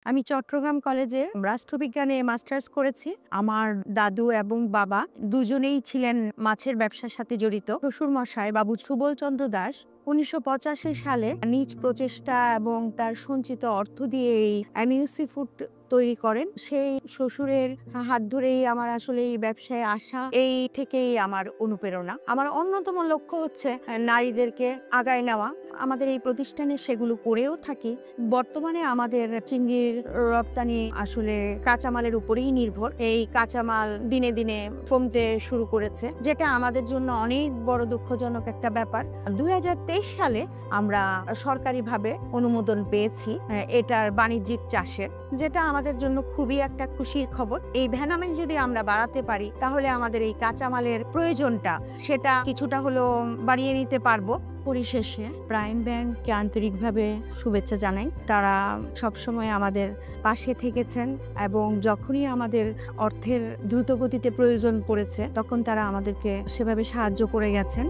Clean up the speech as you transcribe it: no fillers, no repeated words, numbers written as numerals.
আমি চট্টগ্রাম কলেজে রাষ্ট্রবিজ্ঞানে মাস্টার্স করেছি। আমার দাদু এবং বাবা দুজনেই ছিলেন মাছের ব্যবসার সাথে জড়িত। শ্বশুরমশাই বাবু সুবল চন্দ্র দাস ১৯৮৫ সালে নিজ প্রচেষ্টা এবং তার সঞ্চিত অর্থ দিয়ে এই অ্যামিউসি ফুড তৈরি করেন। সেই শ্বশুরের হাত ধরেই আমার আসলে এই ব্যবসায় আসা, এই থেকেই আমার অনুপ্রেরণা। আমার অন্যতম লক্ষ্য হচ্ছে নারীদেরকে আগায় নেওয়া। আমাদের এই প্রতিষ্ঠানে সেগুলো করেও থাকি। বর্তমানে আমাদের চিংড়ির রপ্তানি আসলে কাঁচামালের উপরেই নির্ভর। এই কাঁচামাল দিনে দিনে কমতে শুরু করেছে, যেটা আমাদের জন্য অনেক বড় দুঃখজনক একটা ব্যাপার। ২০২৩ সালে আমরা সরকারিভাবে অনুমোদন পেয়েছি এটার বাণিজ্যিক চাষের, যেটা আমাদের জন্য খুবই একটা খুশির খবর। এই ভ্যানামেন্ট যদি আমরা বাড়াতে পারি, তাহলে আমাদের এই কাঁচামালের প্রয়োজনটা সেটা কিছুটা হলেও বাড়িয়ে নিতে পারবো। পরিশেষে প্রাইম ব্যাংককে আন্তরিকভাবে শুভেচ্ছা জানাই। তারা সবসময় আমাদের পাশে থেকেছেন এবং যখনই আমাদের অর্থের দ্রুতগতিতে প্রয়োজন পড়েছে, তখন তারা আমাদেরকে সেভাবে সাহায্য করে গেছেন।